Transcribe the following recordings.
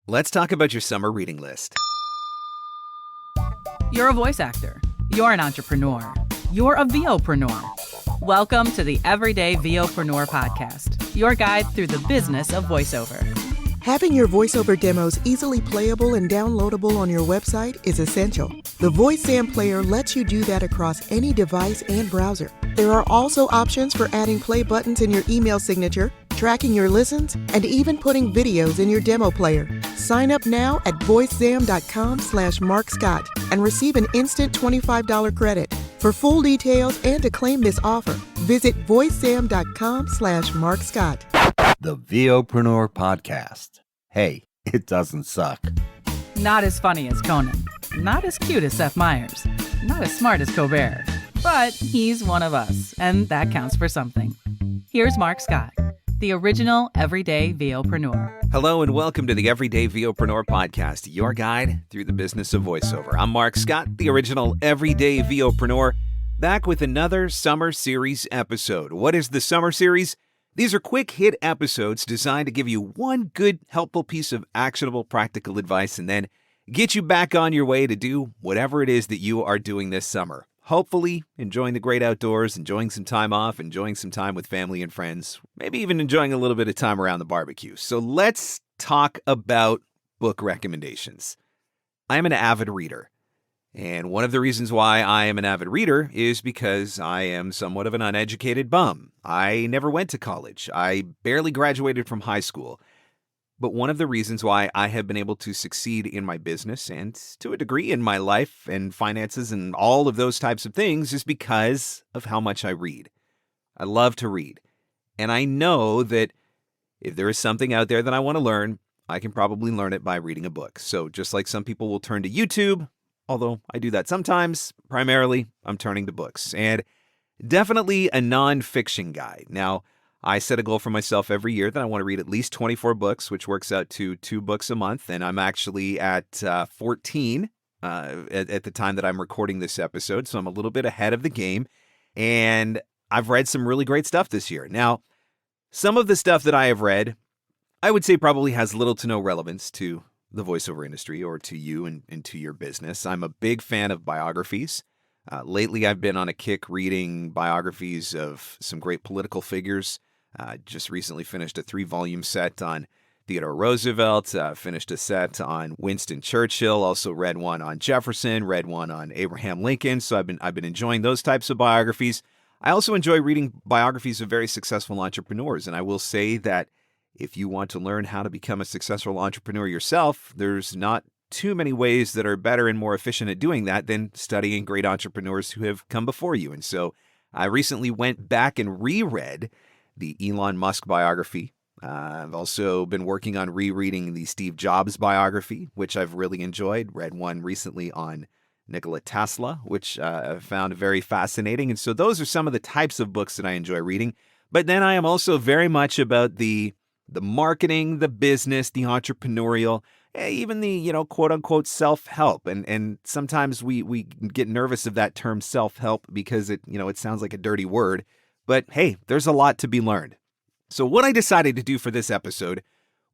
Let's talk about your summer reading list. You're a voice actor. You're an entrepreneur. You're a VOpreneur. Welcome to the Everyday VOpreneur podcast, your guide through the business of voiceover. Having your voiceover demos easily playable and downloadable on your website is essential. The VoiceZam player lets you do that across any device and browser. There are also options for adding play buttons in your email signature, tracking your listens, and even putting videos in your demo player. Sign up now at voicezam.com/Marc Scott and receive an instant $25 credit. For full details and to claim this offer, visit voicezam.com/Marc Scott. The VOPRENEUR podcast. Hey, it doesn't suck. Not as funny as Conan. Not as cute as Seth Meyers. Not as smart as Colbert. But he's one of us, and that counts for something. Here's Marc Scott, the original Everyday VOpreneur. Hello and welcome to the Everyday VOpreneur podcast, your guide through the business of voiceover. I'm Marc Scott, the original Everyday VOpreneur, back with another Summer Series episode. What is the Summer Series? These are quick hit episodes designed to give you one good, helpful piece of actionable, practical advice and then get you back on your way to do whatever it is that you are doing this summer. Hopefully, enjoying the great outdoors, enjoying some time off, enjoying some time with family and friends, maybe even enjoying a little bit of time around the barbecue. So let's talk about book recommendations. I am an avid reader. And one of the reasons why I am an avid reader is because I am somewhat of an uneducated bum. I never went to college. I barely graduated from high school. But one of the reasons why I have been able to succeed in my business and to a degree in my life and finances and all of those types of things is because of how much I read. I love to read. And I know that if there is something out there that I want to learn, I can probably learn it by reading a book. So just like some people will turn to YouTube, although I do that sometimes, primarily I'm turning to books. And definitely a nonfiction guy. Now, I set a goal for myself every year that I want to read at least 24 books, which works out to 2 books a month. And I'm actually at 14 at the time that I'm recording this episode. So I'm a little bit ahead of the game. And I've read some really great stuff this year. Now, some of the stuff that I have read, I would say probably has little to no relevance to the voiceover industry or to you and to your business. I'm a big fan of biographies. Lately, I've been on a kick reading biographies of some great political figures. Just recently finished a 3-volume set on Theodore Roosevelt, finished a set on Winston Churchill, also read one on Jefferson, read one on Abraham Lincoln. So I've been enjoying those types of biographies. I also enjoy reading biographies of very successful entrepreneurs. And I will say that if you want to learn how to become a successful entrepreneur yourself, there's not too many ways that are better and more efficient at doing that than studying great entrepreneurs who have come before you. And so I recently went back and reread the Elon Musk biography. I've also been working on rereading the Steve Jobs biography, which I've really enjoyed. Read one recently on Nikola Tesla, which I found very fascinating. And so those are some of the types of books that I enjoy reading. But then I am also very much about the marketing, the business, the entrepreneurial, even the, quote unquote self-help. And sometimes we get nervous of that term self-help because it sounds like a dirty word. But hey, there's a lot to be learned. So what I decided to do for this episode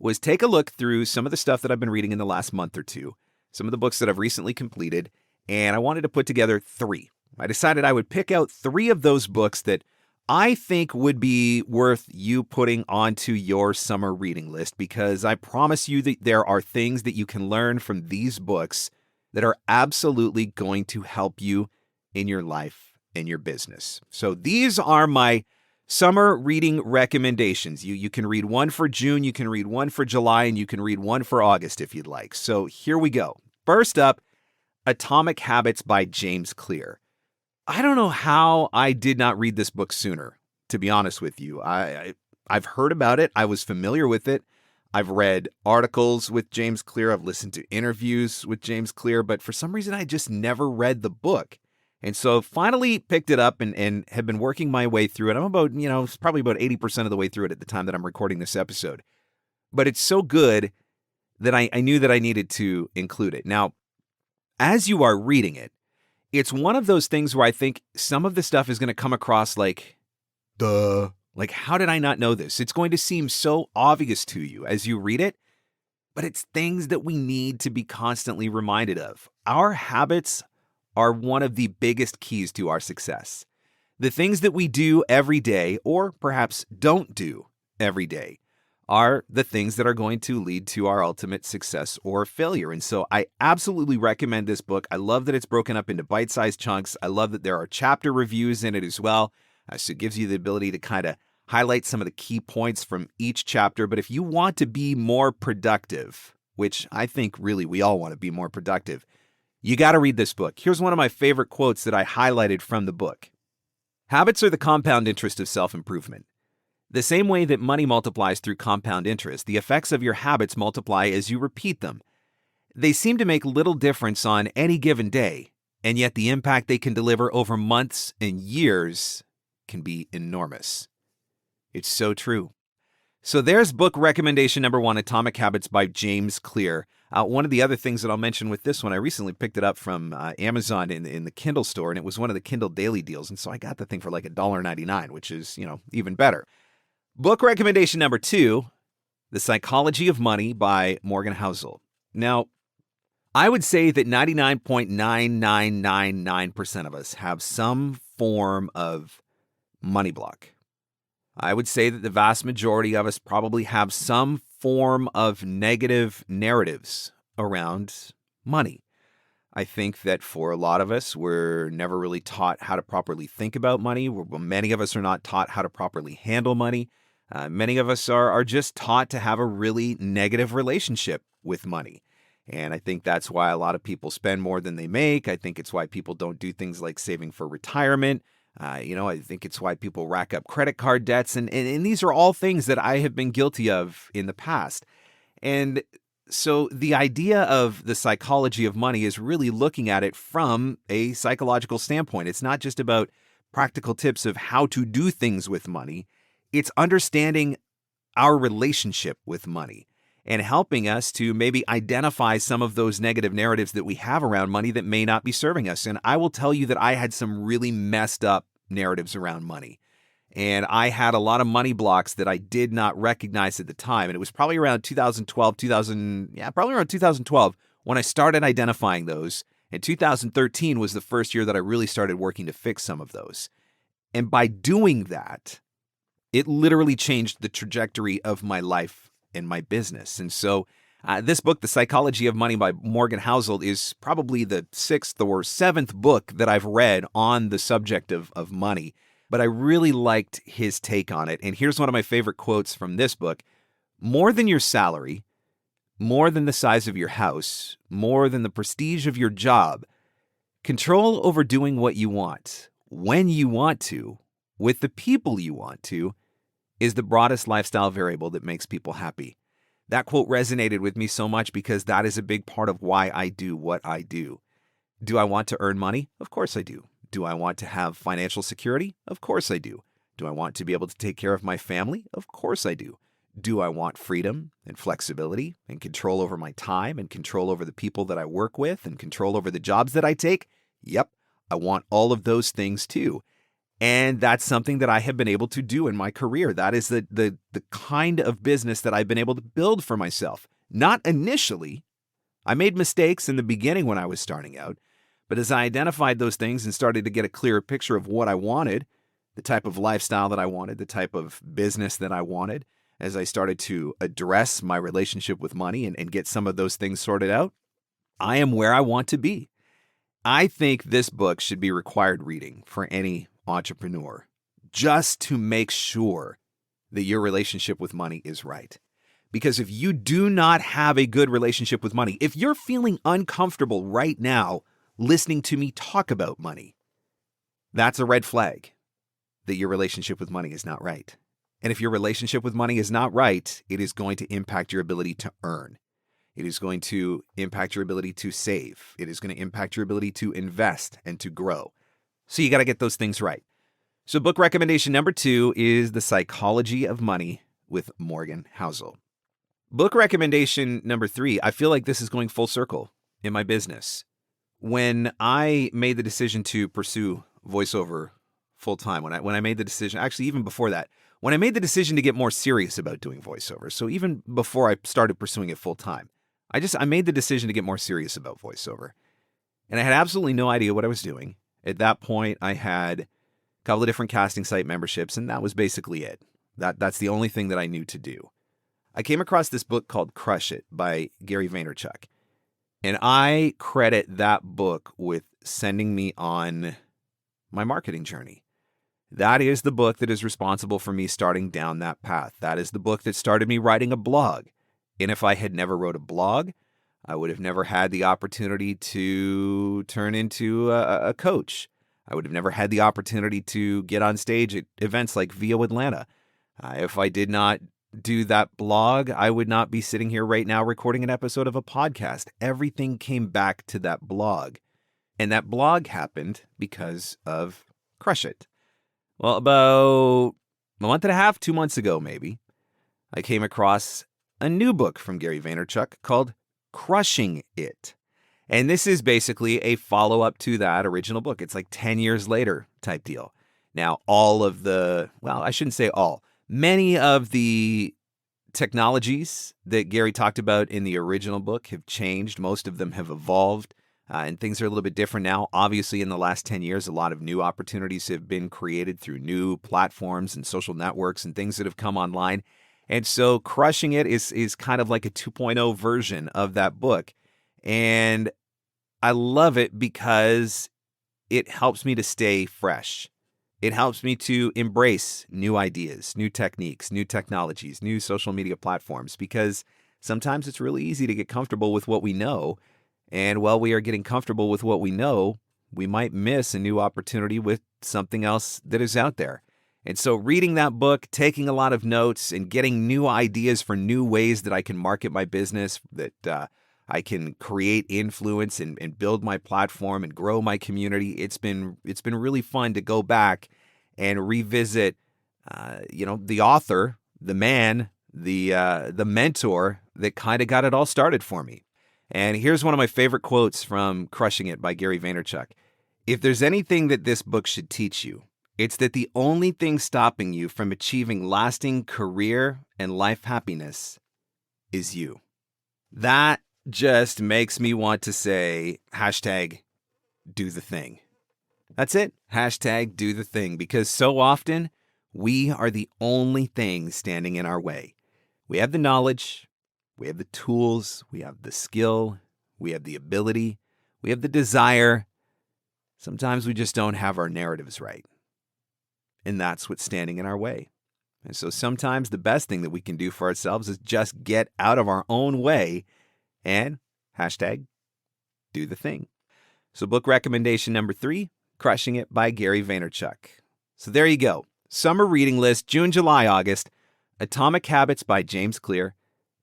was take a look through some of the stuff that I've been reading in the last month or two, some of the books that I've recently completed, and I wanted to put together 3. I decided I would pick out 3 of those books that I think would be worth you putting onto your summer reading list, because I promise you that there are things that you can learn from these books that are absolutely going to help you in your life and your business. So these are my summer reading recommendations. You can read one for June, you can read one for July, and you can read one for August if you'd like. So here we go. First up, Atomic Habits by James Clear. I don't know how I did not read this book sooner, to be honest with you. I've heard about it. I was familiar with it. I've read articles with James Clear. I've listened to interviews with James Clear, but for some reason I just never read the book. And so finally picked it up and have been working my way through it. I'm about, probably about 80% of the way through it at the time that I'm recording this episode. But it's so good that I knew that I needed to include it. Now, as you are reading it, it's one of those things where I think some of the stuff is going to come across like, duh. Like, how did I not know this? It's going to seem so obvious to you as you read it. but it's things that we need to be constantly reminded of. Our habits are one of the biggest keys to our success. The things that we do every day, or perhaps don't do every day, are the things that are going to lead to our ultimate success or failure. And so I absolutely recommend this book. I love that it's broken up into bite-sized chunks. I love that there are chapter reviews in it as well. So it gives you the ability to kind of highlight some of the key points from each chapter. But if you want to be more productive, which I think really we all want to be more productive, you got to read this book. Here's one of my favorite quotes that I highlighted from the book. Habits are the compound interest of self-improvement. The same way that money multiplies through compound interest, the effects of your habits multiply as you repeat them. They seem to make little difference on any given day, and yet the impact they can deliver over months and years can be enormous. It's so true. So there's book recommendation number 1, Atomic Habits by James Clear. One of the other things that I'll mention with this one, I recently picked it up from Amazon in the Kindle store, and it was one of the Kindle Daily deals, and so I got the thing for like $1.99, which is, even better. Book recommendation number 2, The Psychology of Money by Morgan Housel. Now, I would say that 99.9999% of us have some form of money block. I would say that the vast majority of us probably have some form of negative narratives around money. I think that for a lot of us, we're never really taught how to properly think about money. Many of us are not taught how to properly handle money. Many of us are just taught to have a really negative relationship with money. And I think that's why a lot of people spend more than they make. I think it's why people don't do things like saving for retirement. I think it's why people rack up credit card debts. And these are all things that I have been guilty of in the past. And so the idea of the psychology of money is really looking at it from a psychological standpoint. It's not just about practical tips of how to do things with money. It's understanding our relationship with money and helping us to maybe identify some of those negative narratives that we have around money that may not be serving us. And I will tell you that I had some really messed up narratives around money. And I had a lot of money blocks that I did not recognize at the time. And it was probably around 2012 when I started identifying those. And 2013 was the first year that I really started working to fix some of those. And by doing that, it literally changed the trajectory of my life and my business. And so this book, The Psychology of Money by Morgan Housel, is probably the 6th or 7th book that I've read on the subject of money. But I really liked his take on it. And here's one of my favorite quotes from this book. More than your salary, more than the size of your house, more than the prestige of your job, control over doing what you want, when you want to, with the people you want to, is the broadest lifestyle variable that makes people happy. That quote resonated with me so much because that is a big part of why I do what I do. Do I want to earn money? Of course I do. Do I want to have financial security? Of course I do. Do I want to be able to take care of my family? Of course I do. Do I want freedom and flexibility and control over my time and control over the people that I work with and control over the jobs that I take? Yep, I want all of those things too. And that's something that I have been able to do in my career. That is the kind of business that I've been able to build for myself. Not initially. I made mistakes in the beginning when I was starting out. But as I identified those things and started to get a clearer picture of what I wanted, the type of lifestyle that I wanted, the type of business that I wanted, as I started to address my relationship with money and get some of those things sorted out, I am where I want to be. I think this book should be required reading for any entrepreneur, just to make sure that your relationship with money is right. Because if you do not have a good relationship with money, if you're feeling uncomfortable right now listening to me talk about money, that's a red flag that your relationship with money is not right. And if your relationship with money is not right, it is going to impact your ability to earn. It is going to impact your ability to save. It is going to impact your ability to invest and to grow. So you got to get those things right. So book recommendation number 2 is The Psychology of Money with Morgan Housel. Book recommendation number 3, I feel like this is going full circle in my business. When I made the decision to pursue voiceover full time, when I made the decision, actually even before that, when I made the decision to get more serious about doing voiceover, so even before I started pursuing it full time, I made the decision to get more serious about voiceover. And I had absolutely no idea what I was doing. At that point, I had a couple of different casting site memberships, and that was basically it. That's the only thing that I knew to do. I came across this book called Crush It by Gary Vaynerchuk. And I credit that book with sending me on my marketing journey. That is the book that is responsible for me starting down that path. That is the book that started me writing a blog. And if I had never wrote a blog, I would have never had the opportunity to turn into a coach. I would have never had the opportunity to get on stage at events like VO Atlanta. If I did not do that blog, I would not be sitting here right now recording an episode of a podcast. Everything came back to that blog. And that blog happened because of Crush It. Well, about a month and a half, 2 months ago maybe, I came across a new book from Gary Vaynerchuk called Crushing It. And this is basically a follow-up to that original book. It's like 10 years later type deal. Now, many of the technologies that Gary talked about in the original book have changed. Most of them have evolved, and things are a little bit different now. Obviously, in the last 10 years, a lot of new opportunities have been created through new platforms and social networks and things that have come online. And so Crushing It is kind of like a 2.0 version of that book. And I love it because it helps me to stay fresh. It helps me to embrace new ideas, new techniques, new technologies, new social media platforms, because sometimes it's really easy to get comfortable with what we know. And while we are getting comfortable with what we know, we might miss a new opportunity with something else that is out there. And so reading that book, taking a lot of notes, and getting new ideas for new ways that I can market my business, that I can create influence and build my platform and grow my community. It's been really fun to go back and revisit, the author, the man, the mentor that kind of got it all started for me. And here's one of my favorite quotes from Crushing It by Gary Vaynerchuk. If there's anything that this book should teach you, it's that the only thing stopping you from achieving lasting career and life happiness is you. That just makes me want to say, #do the thing. That's it. #do the thing. Because so often we are the only thing standing in our way. We have the knowledge, we have the tools, we have the skill, we have the ability, we have the desire. Sometimes we just don't have our narratives right. And that's what's standing in our way. And so sometimes the best thing that we can do for ourselves is just get out of our own way and #do the thing. So book recommendation number 3, Crushing It by Gary Vaynerchuk. So there you go. Summer reading list, June, July, August. Atomic Habits by James Clear,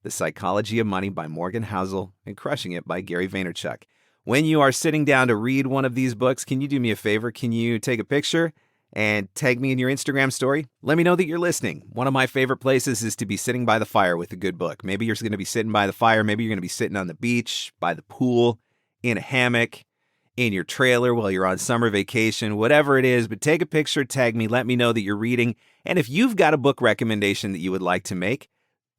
The Psychology of Money by Morgan Housel, and Crushing It by Gary Vaynerchuk. When you are sitting down to read one of these books, can you do me a favor? Can you take a picture and tag me in your Instagram story? Let me know that you're listening. One of my favorite places is to be sitting by the fire with a good book. Maybe you're going to be sitting by the fire. Maybe you're going to be sitting on the beach, by the pool, in a hammock, in your trailer while you're on summer vacation, whatever it is. But take a picture, tag me, let me know that you're reading. And if you've got a book recommendation that you would like to make,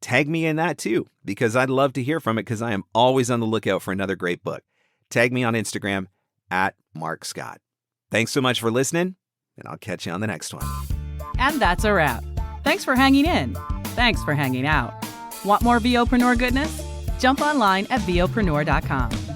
tag me in that too, because I'd love to hear from it, because I am always on the lookout for another great book. Tag me on Instagram @MarcScott. Thanks so much for listening, and I'll catch you on the next one. And that's a wrap. Thanks for hanging in. Thanks for hanging out. Want more VOpreneur goodness? Jump online at VOPRENEUR.com.